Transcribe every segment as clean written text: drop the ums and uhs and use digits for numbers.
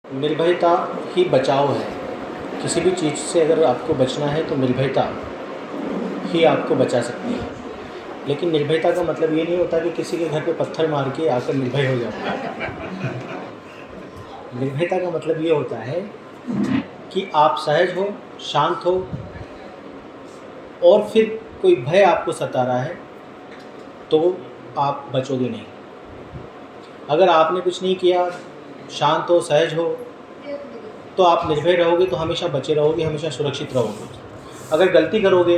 निर्भयता ही बचाव है। किसी भी चीज़ से अगर आपको बचना है तो निर्भयता ही आपको बचा सकती है। लेकिन निर्भयता का मतलब ये नहीं होता कि किसी के घर पे पत्थर मार के आकर निर्भय हो जाओ। निर्भयता का मतलब ये होता है कि आप सहज हो, शांत हो और फिर कोई भय आपको सता रहा है तो आप बचोगे नहीं। अगर आपने कुछ नहीं किया, शांत हो, सहज हो, तो आप निर्भय रहोगे, तो हमेशा बचे रहोगे, हमेशा सुरक्षित रहोगे। अगर गलती करोगे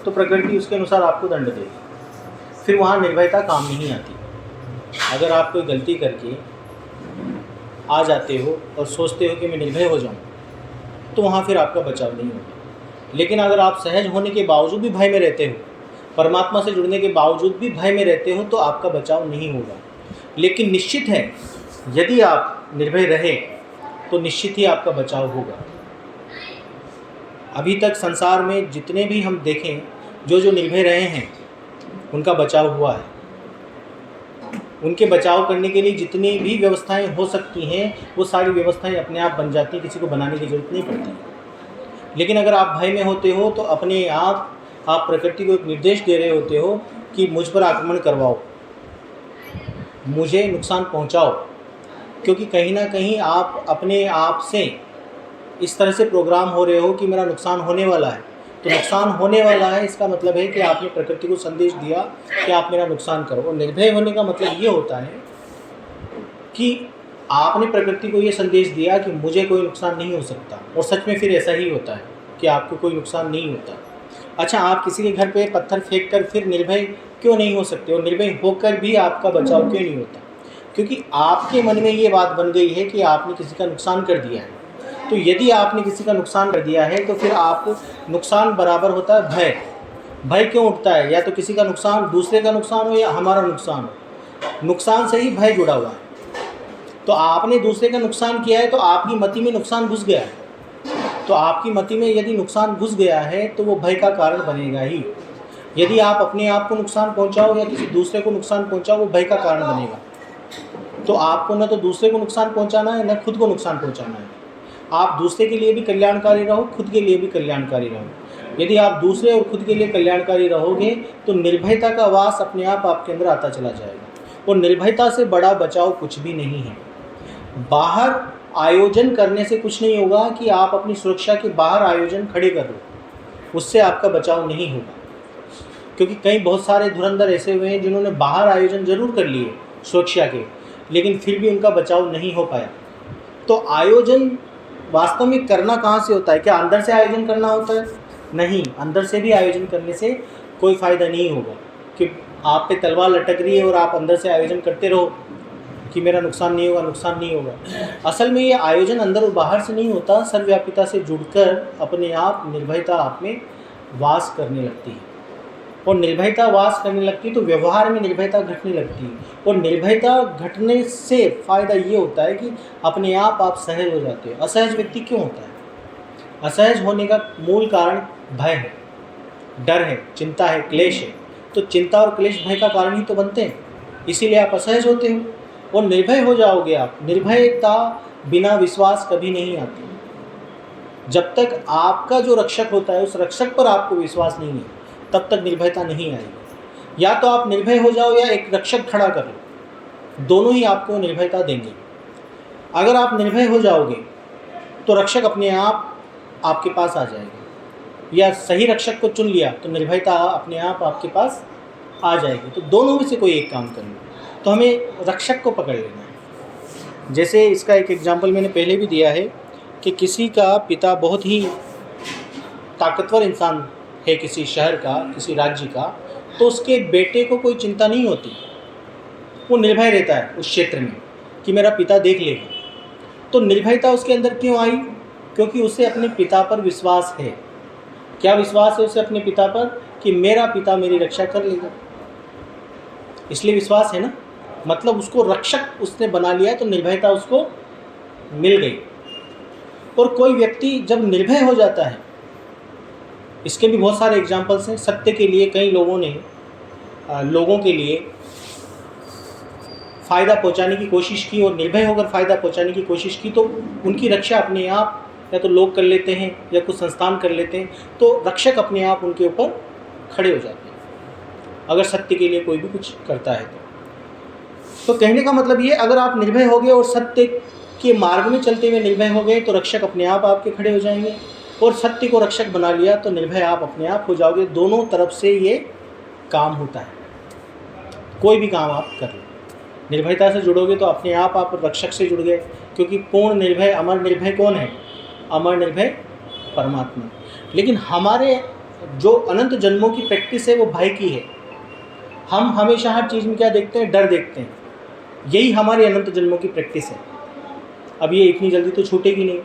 तो प्रकृति उसके अनुसार आपको दंड देगी, फिर वहाँ निर्भयता काम नहीं आती। अगर आप कोई गलती करके आ जाते हो और सोचते हो कि मैं निर्भय हो जाऊँ, तो वहाँ फिर आपका बचाव नहीं होगा। लेकिन अगर आप सहज होने के बावजूद भी भय में रहते हो, परमात्मा से जुड़ने के बावजूद भी भय में रहते हो, तो आपका बचाव नहीं होगा। लेकिन निश्चित है, यदि आप निर्भय रहे तो निश्चित ही आपका बचाव होगा। अभी तक संसार में जितने भी हम देखें, जो निर्भय रहे हैं उनका बचाव हुआ है। उनके बचाव करने के लिए जितनी भी व्यवस्थाएं हो सकती हैं, वो सारी व्यवस्थाएं अपने आप बन जाती हैं, किसी को बनाने की ज़रूरत नहीं पड़ती। लेकिन अगर आप भय में होते हो तो अपने आप प्रकृति को एक निर्देश दे रहे होते हो कि मुझ पर आक्रमण करवाओ, मुझे नुकसान पहुंचाओ, क्योंकि कहीं ना कहीं आप अपने आप से इस तरह से प्रोग्राम हो रहे हो कि मेरा नुकसान होने वाला है। तो नुकसान होने वाला है, इसका मतलब है कि आपने प्रकृति को संदेश दिया कि आप मेरा नुकसान करो। और निर्भय होने का मतलब ये होता है कि आपने प्रकृति को ये संदेश दिया कि मुझे कोई नुकसान नहीं हो सकता, और सच में फिर ऐसा ही होता है कि आपको कोई नुकसान नहीं होता। अच्छा, आप किसी के घर पे पत्थर फेंक कर फिर निर्भय क्यों नहीं हो सकते, और निर्भय होकर भी आपका बचाव क्यों नहीं होता? क्योंकि आपके मन में ये बात बन गई है कि आपने किसी का नुकसान कर दिया है। तो यदि आपने किसी का नुकसान कर दिया है तो फिर आप नुकसान बराबर होता है भय। भय क्यों उठता है? या तो किसी का नुकसान, दूसरे का नुकसान हो, या हमारा नुकसान हो। नुकसान से ही भय जुड़ा हुआ है। तो आपने दूसरे का नुकसान किया है तो आपकी मति में नुकसान घुस गया है। तो आपकी मति में यदि नुकसान घुस गया है तो वो भय का कारण बनेगा ही। यदि आप अपने आप को नुकसान पहुंचाओ या किसी दूसरे को नुकसान पहुंचाओ, वो भय का कारण बनेगा। तो आपको न तो दूसरे को नुकसान पहुंचाना है, न खुद को नुकसान पहुंचाना है। आप दूसरे के लिए भी कल्याणकारी रहो, खुद के लिए भी कल्याणकारी रहो। यदि आप दूसरे और खुद के लिए कल्याणकारी रहोगे तो निर्भयता का वास अपने आप आपके अंदर आता चला जाएगा। और निर्भयता से बड़ा बचाव कुछ भी नहीं है। बाहर आयोजन करने से कुछ नहीं होगा कि आप अपनी सुरक्षा के बाहर आयोजन खड़े कर लो, उससे आपका बचाव नहीं होगा। क्योंकि कई बहुत सारे धुरंधर ऐसे हुए हैं जिन्होंने बाहर आयोजन जरूर कर लिए सुरक्षा के, लेकिन फिर भी उनका बचाव नहीं हो पाया। तो आयोजन वास्तव में करना कहाँ से होता है? क्या अंदर से आयोजन करना होता है? नहीं, अंदर से भी आयोजन करने से कोई फ़ायदा नहीं होगा कि आप पे तलवार लटक रही है और आप अंदर से आयोजन करते रहो कि मेरा नुकसान नहीं होगा, नुकसान नहीं होगा। असल में ये आयोजन अंदर और बाहर से नहीं होता, सर्वव्यापिता से जुड़कर अपने आप निर्भयता आप में वास करने लगती है। और निर्भयता वास करने लगती है तो व्यवहार में निर्भयता घटने लगती है। और निर्भयता घटने से फ़ायदा ये होता है कि अपने आप सहज हो जाते हो। असहज व्यक्ति क्यों होता है? असहज होने का मूल कारण भय है, डर है, चिंता है, क्लेश है। तो चिंता और क्लेश भय का कारण ही तो बनते हैं, इसीलिए आप असहज होते हो। और निर्भय हो जाओगे आप। निर्भयता बिना विश्वास कभी नहीं आती। जब तक आपका जो रक्षक होता है उस रक्षक पर आपको विश्वास नहीं है, तब तक निर्भयता नहीं आएगी। या तो आप निर्भय हो जाओ या एक रक्षक खड़ा कर लो, दोनों ही आपको निर्भयता देंगे। अगर आप निर्भय हो जाओगे तो रक्षक अपने आप आपके पास आ जाएगा, या सही रक्षक को चुन लिया तो निर्भयता अपने आप आपके पास आ जाएगी। तो दोनों में से कोई एक काम कर लो। तो हमें रक्षक को पकड़ लेना है। जैसे इसका एक एग्जाम्पल मैंने पहले भी दिया है कि किसी का पिता बहुत ही ताकतवर इंसान है, किसी शहर का, किसी राज्य का, तो उसके बेटे को कोई चिंता नहीं होती। वो निर्भय रहता है उस क्षेत्र में कि मेरा पिता देख लेगा। तो निर्भयता उसके अंदर क्यों आई? क्योंकि उसे अपने पिता पर विश्वास है। क्या विश्वास है उसे अपने पिता पर? कि मेरा पिता मेरी रक्षा कर लेगा, इसलिए विश्वास है ना। मतलब उसको रक्षक उसने बना लिया, तो निर्भयता उसको मिल गई। और कोई व्यक्ति जब निर्भय हो जाता है, इसके भी बहुत सारे एग्जाम्पल्स हैं। सत्य के लिए कई लोगों ने लोगों के लिए फ़ायदा पहुंचाने की कोशिश की और निर्भय होकर फ़ायदा पहुंचाने की कोशिश की, तो उनकी रक्षा अपने आप या तो लोग कर लेते हैं या कुछ संस्थान कर लेते हैं, तो रक्षक अपने आप उनके ऊपर खड़े हो जाते हैं अगर सत्य के लिए कोई भी कुछ करता है तो कहने का मतलब ये, अगर आप निर्भय हो गए और सत्य के मार्ग में चलते हुए निर्भय हो गए तो रक्षक अपने आप आपके खड़े हो जाएंगे, और सत्य को रक्षक बना लिया तो निर्भय आप अपने आप हो जाओगे। दोनों तरफ से ये काम होता है, कोई भी काम आप कर लो, निर्भयता से जुड़ोगे तो अपने आप रक्षक से जुड़ गए, क्योंकि पूर्ण निर्भय अमर निर्भय कौन है? अमर निर्भय परमात्मा। लेकिन हमारे जो अनंत जन्मों की प्रैक्टिस है वो भय की है। हम हमेशा हर चीज़ में क्या देखते हैं? डर देखते हैं। यही हमारी अनंत जन्मों की प्रैक्टिस है। अब ये इतनी जल्दी तो छूटेगी नहीं।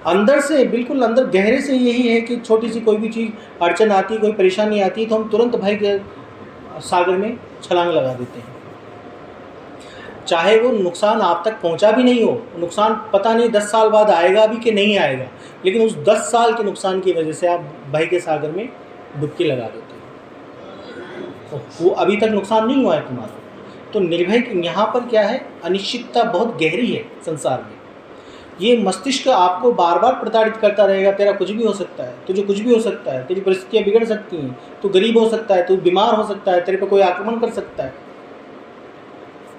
अंदर से, बिल्कुल अंदर गहरे से यही है कि छोटी सी कोई भी चीज़ अड़चन आती, कोई परेशानी आती है तो हम तुरंत भय के सागर में छलांग लगा देते हैं। चाहे वो नुकसान आप तक पहुंचा भी नहीं हो, नुकसान पता नहीं 10 साल बाद आएगा भी कि नहीं आएगा, लेकिन उस 10 साल के नुकसान की वजह से आप भय के सागर में डुबकी लगा देते हो। तो वो अभी तक नुकसान नहीं हुआ है तुम्हारा। तो निर्भय यहाँ पर क्या है? अनिश्चितता बहुत गहरी है संसार में। ये मस्तिष्क आपको बार बार प्रताड़ित करता रहेगा, तेरा कुछ भी हो सकता है, तुझे कुछ भी हो सकता है, तेरी परिस्थितियाँ बिगड़ सकती हैं, तू गरीब हो सकता है, तू बीमार हो सकता है, तेरे पे कोई आक्रमण कर सकता है।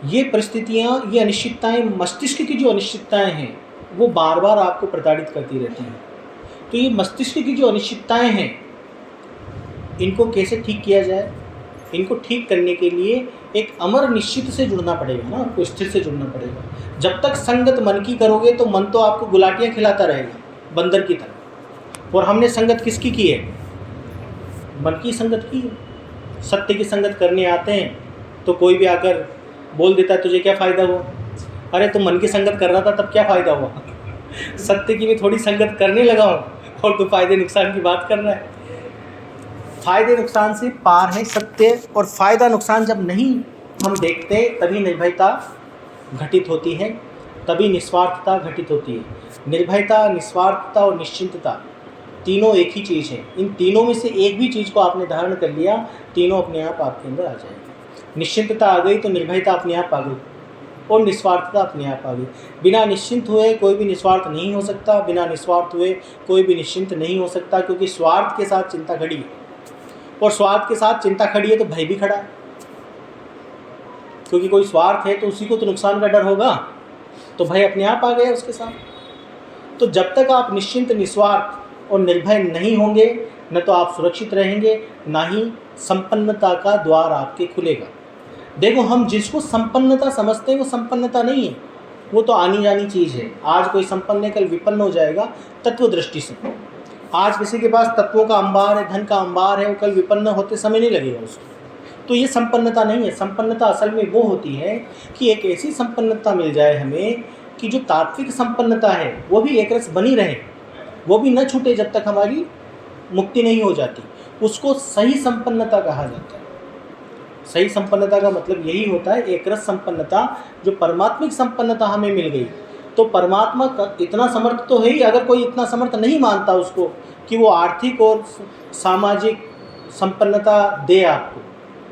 ये परिस्थितियाँ, ये अनिश्चितताएँ, मस्तिष्क की जो अनिश्चितताएँ हैं वो बार बार आपको प्रताड़ित करती रहती हैं। तो ये मस्तिष्क की जो अनिश्चितताएँ हैं, इनको कैसे ठीक किया जाए? इनको ठीक करने के लिए एक अमर निश्चित से जुड़ना पड़ेगा ना, आपको स्थिर से जुड़ना पड़ेगा। जब तक संगत मन की करोगे तो मन तो आपको गुलाटियाँ खिलाता रहेगा बंदर की तरह। और हमने संगत किसकी की है? मन की संगत की है। सत्य की संगत करने आते हैं तो कोई भी आकर बोल देता है तुझे क्या फ़ायदा हुआ? अरे तुम मन की संगत कर रहा था तब क्या फ़ायदा हुआ? सत्य की भी थोड़ी संगत करने लगा हूँ और तू फ़ायदे नुकसान की बात कर रहा है। फ़ायदे नुकसान से पार है सत्य, और फ़ायदा नुकसान जब नहीं हम देखते तभी निर्भयता घटित होती है, तभी निस्वार्थता घटित होती है। निर्भयता, निस्वार्थता और निश्चिंतता तीनों एक ही चीज़ है। इन तीनों में से एक भी चीज़ को आपने धारण कर लिया, तीनों अपने आप आपके अंदर आ जाएगी। निश्चिंतता आ गई तो निर्भयता अपने आप आ गई, और निस्वार्थता अपने आप आ गई। बिना निश्चिंत हुए कोई भी निस्वार्थ नहीं हो सकता, बिना निस्वार्थ हुए कोई भी निश्चिंत नहीं हो सकता, क्योंकि स्वार्थ के साथ चिंता खड़ी है, और स्वार्थ के साथ चिंता खड़ी है तो भय भी खड़ा है। क्योंकि कोई स्वार्थ है तो उसी को तो नुकसान का डर होगा, तो भय अपने आप आ गया उसके साथ। तो जब तक आप निश्चिंत, निस्वार्थ और निर्भय नहीं होंगे, न तो आप सुरक्षित रहेंगे, ना ही संपन्नता का द्वार आपके खुलेगा। देखो, हम जिसको संपन्नता समझते हैं वो संपन्नता नहीं है, वो तो आनी जानी चीज़ है। आज कोई संपन्न है, कल विपन्न हो जाएगा तत्व दृष्टि से। आज किसी के पास तत्वों का अंबार है, धन का अंबार है, वो कल विपन्न होते समय नहीं लगेगा उसको। तो ये संपन्नता नहीं है। संपन्नता असल में वो होती है कि एक ऐसी संपन्नता मिल जाए हमें कि जो तात्विक संपन्नता है वो भी एक रस बनी रहे, वो भी न छूटे जब तक हमारी मुक्ति नहीं हो जाती। उसको सही संपन्नता कहा जाता है। सही संपन्नता का मतलब यही होता है, एक रस संपन्नता, जो परमात्मिक संपन्नता हमें मिल गई। तो परमात्मा का इतना समर्थ तो है ही, अगर कोई इतना समर्थ नहीं मानता उसको कि वो आर्थिक और सामाजिक संपन्नता दे आपको,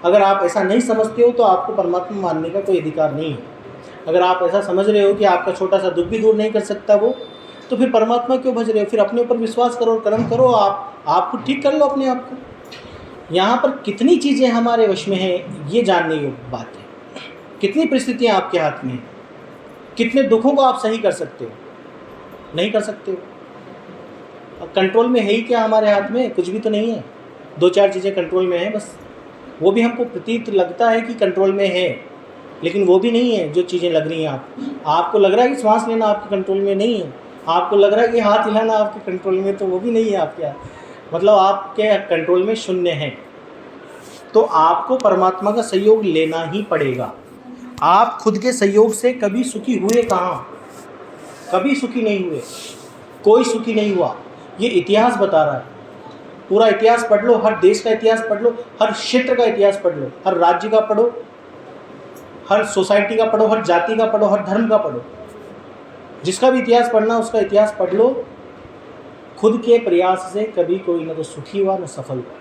अगर आप ऐसा नहीं समझते हो तो आपको परमात्मा मानने का कोई अधिकार नहीं है। अगर आप ऐसा समझ रहे हो कि आपका छोटा सा दुख भी दूर नहीं कर सकता वो, तो फिर परमात्मा क्यों भज रहे हो? फिर अपने ऊपर विश्वास करो और कर्म करो, आप खुद ठीक कर लो अपने आप को। यहाँ पर कितनी चीज़ें हमारे वश में हैं ये जानने योग्य बात है। कितनी परिस्थितियाँ आपके हाथ में हैं, कितने दुखों को आप सही कर सकते हो? नहीं कर सकते हो। अब कंट्रोल में है ही क्या हमारे हाथ में? कुछ भी तो नहीं है। 2-4 चीज़ें कंट्रोल में हैं बस, वो भी हमको प्रतीत लगता है कि कंट्रोल में है, लेकिन वो भी नहीं है जो चीज़ें लग रही हैं आपको लग रहा है कि सांस लेना आपके कंट्रोल में नहीं है, आपको लग रहा है कि हाथ हिलाना आपके कंट्रोल में, तो वो भी नहीं है आपके, मतलब आपके कंट्रोल में शून्य है। तो आपको परमात्मा का सहयोग लेना ही पड़ेगा। आप खुद के सहयोग से कभी सुखी हुए कहाँ? कभी सुखी नहीं हुए, कोई सुखी नहीं हुआ। ये इतिहास बता रहा है। पूरा इतिहास पढ़ लो, हर देश का इतिहास पढ़ लो, हर क्षेत्र का इतिहास पढ़ लो, हर राज्य का पढ़ो, हर सोसाइटी का पढ़ो, हर जाति का पढ़ो, हर धर्म का पढ़ो। जिसका भी इतिहास पढ़ना उसका इतिहास पढ़ लो। खुद के प्रयास से कभी कोई न तो सुखी हुआ न सफल हुआ।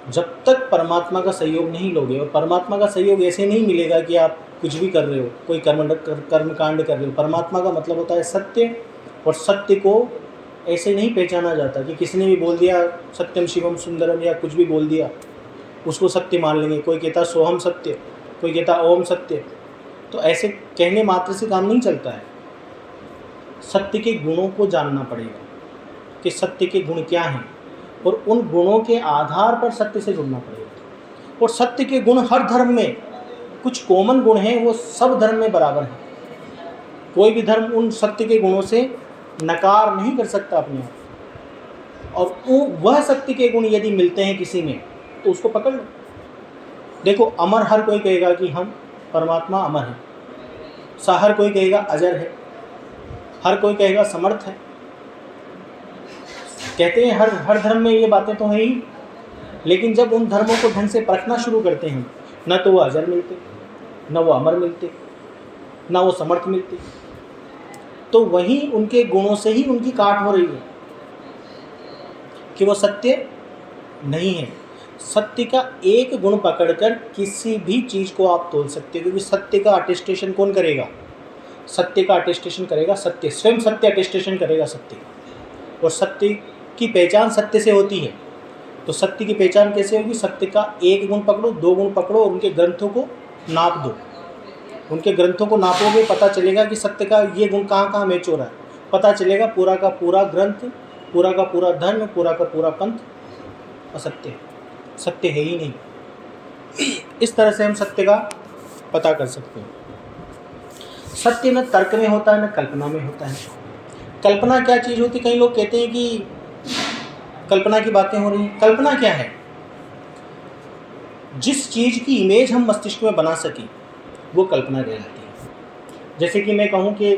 जब तक परमात्मा का सहयोग नहीं लोगे, और परमात्मा का सहयोग ऐसे नहीं मिलेगा कि आप कुछ भी कर रहे हो, कोई कर्मकांड कर रहे हो। परमात्मा का मतलब होता है सत्य, और सत्य को ऐसे नहीं पहचाना जाता कि किसी ने भी बोल दिया सत्यम शिवम सुंदरम या कुछ भी बोल दिया उसको सत्य मान लेंगे। कोई कहता सोहम सत्य, कोई कहता ओम सत्य। तो ऐसे कहने मात्र से काम नहीं चलता है। सत्य के गुणों को जानना पड़ेगा कि सत्य के गुण क्या हैं, और उन गुणों के आधार पर सत्य से जुड़ना पड़ेगा। और सत्य के गुण हर धर्म में, कुछ कॉमन गुण हैं वो सब धर्म में बराबर हैं। कोई भी धर्म उन सत्य के गुणों से नकार नहीं कर सकता अपने आप। और वह सत्य के गुण यदि मिलते हैं किसी में तो उसको पकड़ लो। देखो, अमर हर कोई कहेगा कि हम परमात्मा अमर है, हर कोई कहेगा अजर है, हर कोई कहेगा समर्थ है। कहते हैं हर धर्म में ये बातें तो हैं ही, लेकिन जब उन धर्मों को ढंग से परखना शुरू करते हैं, न तो वो अजर मिलते, न वो अमर मिलते, न वो समर्थ मिलते, तो वहीं उनके गुणों से ही उनकी काट हो रही है कि वो सत्य नहीं है। सत्य का एक गुण पकड़कर किसी भी चीज़ को आप तोल सकते हो, क्योंकि सत्य का अटेस्टेशन कौन करेगा? सत्य का अटेस्टेशन करेगा सत्य, स्वयं सत्य अटेस्टेशन करेगा सत्य। और सत्य की पहचान सत्य से होती है। तो सत्य की पहचान कैसे होगी? सत्य का एक गुण पकड़ो, दो गुण पकड़ो और उनके ग्रंथों को नाप दो। उनके ग्रंथों को नापोगे, पता चलेगा कि सत्य का ये गुण कहाँ कहाँ मैच हो रहा है। पता चलेगा पूरा का पूरा ग्रंथ, पूरा का पूरा धर्म, पूरा का पूरा पंथ असत्य है, सत्य है ही नहीं। इस तरह से हम सत्य का पता कर सकते हैं। सत्य न तर्क में होता है न कल्पना में होता है। कल्पना क्या चीज़ होती है? कई लोग कहते हैं कि कल्पना की बातें हो रही हैं। कल्पना क्या है? जिस चीज़ की इमेज हम मस्तिष्क में बना सकें वो कल्पना कहलाती है। जैसे कि मैं कहूँ कि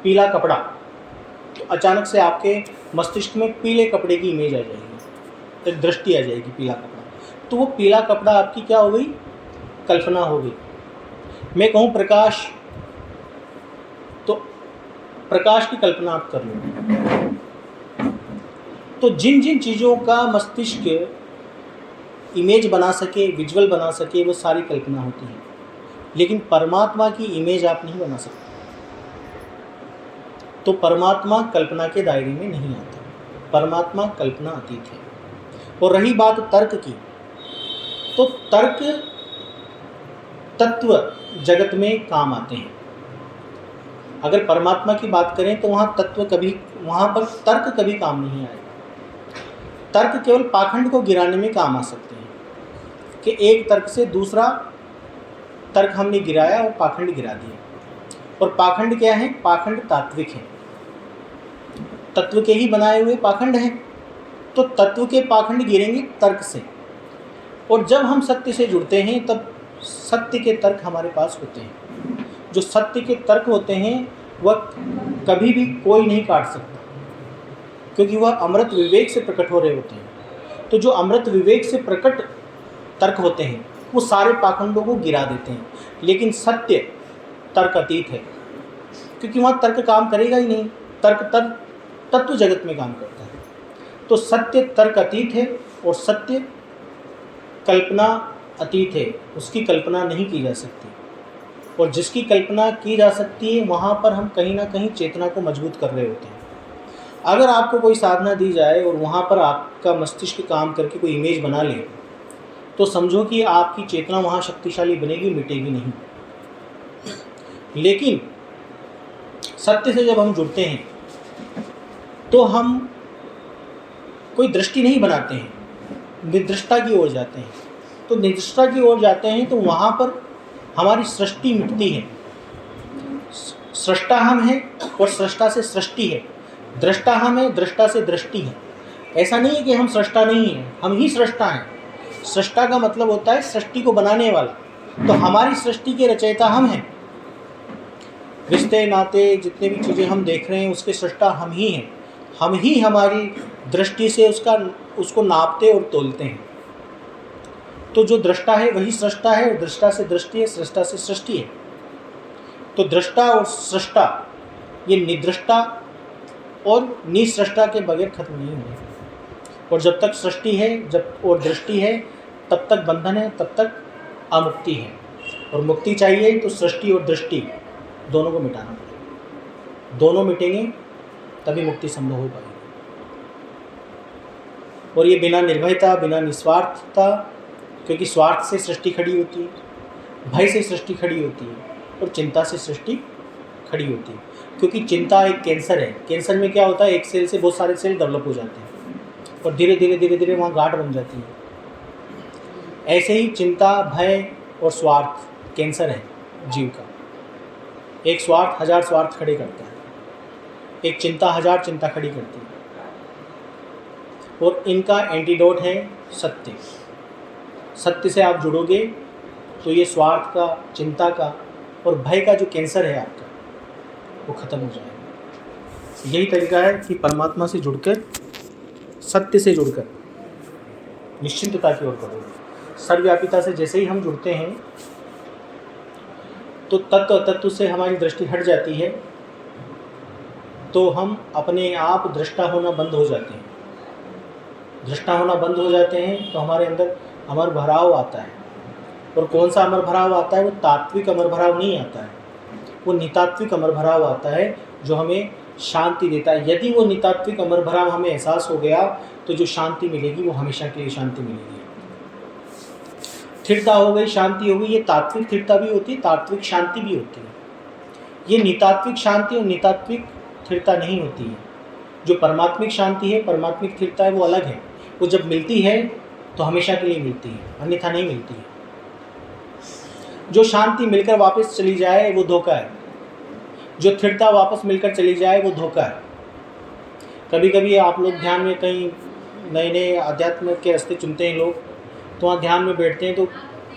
पीला कपड़ा, तो अचानक से आपके मस्तिष्क में पीले कपड़े की इमेज आ जाएगी, एक दृष्टि आ जाएगी पीला कपड़ा। तो वो पीला कपड़ा आपकी क्या हो गई? कल्पना हो गई। मैं कहूँ प्रकाश, तो प्रकाश की कल्पना आप कर लो। तो जिन जिन चीज़ों का मस्तिष्क इमेज बना सके, विजुअल बना सके, वो सारी कल्पना होती है। लेकिन परमात्मा की इमेज आप नहीं बना सकते, तो परमात्मा कल्पना के दायरे में नहीं आता। परमात्मा कल्पना अतीत है। और रही बात तर्क की, तो तर्क तत्व जगत में काम आते हैं। अगर परमात्मा की बात करें तो वहाँ पर तर्क कभी काम नहीं आएगा। तर्क केवल पाखंड को गिराने में काम आ सकते हैं कि एक तर्क से दूसरा तर्क हमने गिराया और पाखंड गिरा दिया। और पाखंड क्या है? पाखंड तात्विक है, तत्व के ही बनाए हुए पाखंड हैं। तो तत्व के पाखंड गिरेंगे तर्क से। और जब हम सत्य से जुड़ते हैं तब सत्य के तर्क हमारे पास होते हैं। जो सत्य के तर्क होते हैं वह कभी भी कोई नहीं काट सकता, क्योंकि वह अमृत विवेक से प्रकट हो रहे होते हैं। तो जो अमृत विवेक से प्रकट तर्क होते हैं वो सारे पाखंडों को गिरा देते हैं। लेकिन सत्य तर्क अतीत है, क्योंकि वहाँ तर्क काम करेगा ही नहीं। तर्क तत्व जगत में काम करता है। तो सत्य तर्क अतीत है और सत्य कल्पना अतीत है, उसकी कल्पना नहीं की जा सकती। और जिसकी कल्पना की जा सकती है वहाँ पर हम कहीं ना कहीं चेतना को मजबूत कर रहे होते हैं। अगर आपको कोई साधना दी जाए और वहाँ पर आपका मस्तिष्क काम करके कोई इमेज बना ले, तो समझो कि आपकी चेतना वहाँ शक्तिशाली बनेगी, मिटेगी नहीं। लेकिन सत्य से जब हम जुड़ते हैं तो हम कोई दृष्टि नहीं बनाते हैं, निर्दृष्टा की ओर जाते हैं। तो निर्दृष्टा की ओर जाते हैं तो वहाँ पर हमारी सृष्टि मिटती है। सृष्टा हम हैं और सृष्टा से सृष्टि है। दृष्टा हम है, दृष्टा से दृष्टि है। ऐसा नहीं है कि हम सृष्टा नहीं हैं, हम ही सृष्टा हैं। सृष्टा का मतलब होता है सृष्टि को बनाने वाला। तो हमारी सृष्टि के रचयिता हम हैं। रिश्ते नाते जितने भी चीज़ें हम देख रहे हैं उसके सृष्टा हम ही हैं। हम ही हमारी दृष्टि से उसको नापते और तोलते हैं। तो जो दृष्टा है वही सृष्टा है, और दृष्टा से दृष्टि है, सृष्टा से सृष्टि है। तो दृष्टा और सृष्टा ये निदृष्टा और निसृष्टा के बगैर खत्म नहीं होंगे। और जब तक सृष्टि है जब और दृष्टि है तब तक बंधन है, तब तक अमुक्ति है। और मुक्ति चाहिए तो सृष्टि और दृष्टि दोनों को मिटाना पड़ेगा। दोनों मिटेंगे तभी मुक्ति संभव हो पाएगी। और ये बिना निर्भयता, बिना निस्वार्थता, क्योंकि स्वार्थ से सृष्टि खड़ी होती है, भय से सृष्टि खड़ी होती है और चिंता से सृष्टि खड़ी होती है। क्योंकि चिंता एक कैंसर है। कैंसर में क्या होता है, एक सेल से बहुत सारे सेल डेवलप हो जाते हैं और धीरे धीरे धीरे धीरे वहाँ गांठ बन जाती है। ऐसे ही चिंता, भय और स्वार्थ कैंसर है जीव का। एक स्वार्थ 1000 स्वार्थ खड़े करता है, एक चिंता 1000 चिंता खड़ी करती है। और इनका एंटीडोट है सत्य। सत्य से आप जुड़ोगे तो ये स्वार्थ का, चिंता का और भय का जो कैंसर है आपका, वो ख़त्म हो जाएगा। यही तरीका है कि परमात्मा से जुड़कर, सत्य से जुड़कर निश्चिंतता की ओर बढ़ोगे। सर्वव्यापिता से जैसे ही हम जुड़ते हैं तो तत्व से हमारी दृष्टि हट जाती है, तो हम अपने आप दृष्टा होना बंद हो जाते हैं। दृष्टा होना बंद हो जाते हैं तो हमारे अंदर अमर भराव आता है। और कौन सा अमर भराव आता है? वो तात्विक अमर भराव नहीं आता है, वो नितात्विक अमर भराव आता है जो हमें शांति देता है। यदि वो नितात्विक अमर भराव हमें एहसास हो गया तो जो शांति मिलेगी वो हमेशा के लिए शांति मिलेगी। स्थिरता हो गई, शांति हो गई, ये तात्विक स्थिरता भी होती है, तात्विक शांति भी होती है। ये नितात्विक शांति और नितात्विक स्थिरता नहीं होती है। जो परमात्मिक शांति है, परमात्मिक स्थिरता है, वो अलग है। वो जब मिलती है तो हमेशा के लिए मिलती है, अन्यथा नहीं मिलती है। जो शांति मिलकर वापस चली जाए वो धोखा है, जो स्थिरता वापस मिलकर चली जाए वो धोखा है। कभी कभी आप लोग ध्यान में कहीं नए नए अध्यात्म के रास्ते चुनते हैं लोग, तो वहाँ ध्यान में बैठते हैं तो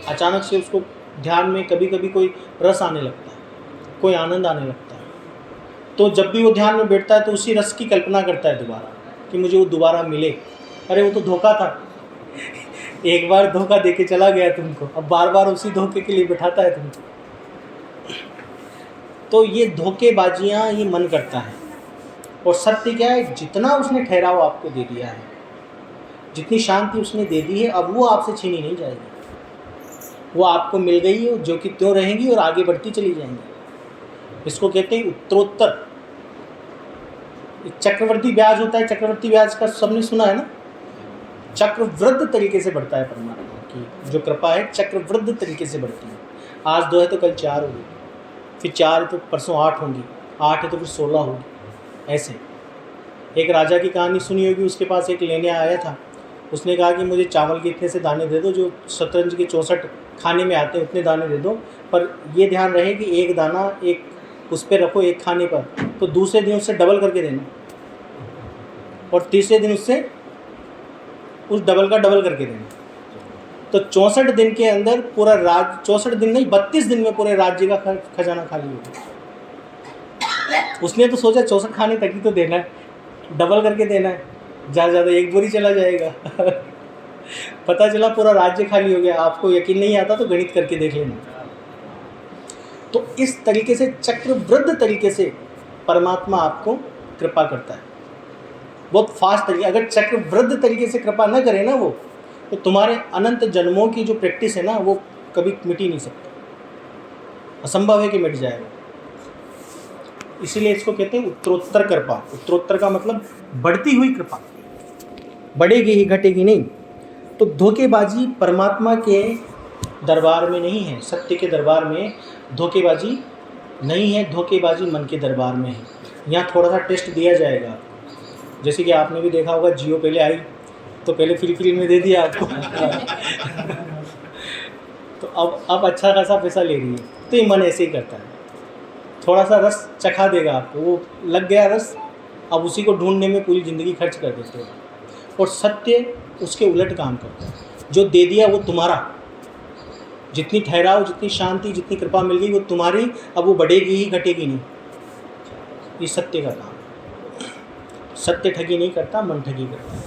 अचानक से उसको ध्यान में कभी कभी कोई रस आने लगता है, कोई आनंद आने लगता है। तो जब भी वो ध्यान में बैठता है तो उसी रस की कल्पना करता है दोबारा कि मुझे वो दोबारा मिले। अरे वो तो धोखा था, एक बार धोखा देके चला गया तुमको, अब बार बार उसी धोखे के लिए बिठाता है तुमको। तो ये धोखेबाजियाँ ये मन करता है। और सत्य क्या है? जितना उसने ठहराव आपको दे दिया है, जितनी शांति उसने दे दी है, अब वो आपसे छीनी नहीं जाएगी। वो आपको मिल गई है जो कि त्यों रहेंगी और आगे बढ़ती चली जाएंगी। इसको कहते हैं उत्तरोत्तर। चक्रवर्ती ब्याज होता है, चक्रवर्ती ब्याज का सबने सुना है ना। चक्रवृद्ध तरीके से बढ़ता है परमात्मा की जो कृपा है, चक्रवृद्ध तरीके से बढ़ती है। आज 2 है तो कल 4 होगी, फिर 4 है तो परसों 8 होंगी, 8 है तो फिर 16 होगी। ऐसे एक राजा की कहानी सुनी होगी। उसके पास एक लेने आया था, उसने कहा कि मुझे चावल के इतने से दाने दे दो, जो शतरंज के 64 खाने में आते हैं उतने दाने दे दो, पर ये ध्यान रहे कि एक दाना एक उस पर रखो एक खाने पर, तो दूसरे दिन उससे डबल करके देना और तीसरे दिन उससे उस डबल का डबल करके देना। तो 64 दिन के अंदर पूरा 64 दिन नहीं 32 दिन में पूरे राज्य का खजाना खाली हो गया। उसने तो सोचा 64 खाने तक ही तो देना है, डबल करके देना है, ज़्यादा ज़्यादा एक बोरी चला जाएगा। पता चला पूरा राज्य खाली हो गया। आपको यकीन नहीं आता तो गणित करके देख लेना। तो इस तरीके से चक्रवृद्ध तरीके से परमात्मा आपको कृपा करता है, बहुत फास्ट तरीके। अगर चक्रवृद्ध तरीके से कृपा न करे ना वो, तो तुम्हारे अनंत जन्मों की जो प्रैक्टिस है ना वो कभी मिट ही नहीं सकता, असंभव है कि मिट जाएगा। इसीलिए इसको कहते हैं उत्तरोत्तर कृपा। उत्तरोत्तर का मतलब बढ़ती हुई कृपा, बढ़ेगी ही घटेगी नहीं। तो धोखेबाजी परमात्मा के दरबार में नहीं है, सत्य के दरबार में धोखेबाजी नहीं है, धोखेबाजी मन के दरबार में है। यहाँ थोड़ा सा टेस्ट दिया जाएगा आपको। जैसे कि आपने भी देखा होगा, जियो पहले आई तो पहले फ्री में दे दिया आपको। तो अब अच्छा खासा पैसा ले रही है, तो ये मन ऐसे ही करता है। थोड़ा सा रस चखा देगा आपको, वो लग गया रस, अब उसी को ढूंढने में पूरी ज़िंदगी खर्च कर देते हो। और सत्य उसके उलट काम करता है। जो दे दिया वो तुम्हारा, जितनी ठहराव, जितनी शांति, जितनी कृपा मिल गई वो तुम्हारी, अब वो बढ़ेगी ही घटेगी नहीं। ये सत्य का काम। सत्य ठगी नहीं करता, मन ठगी करता है।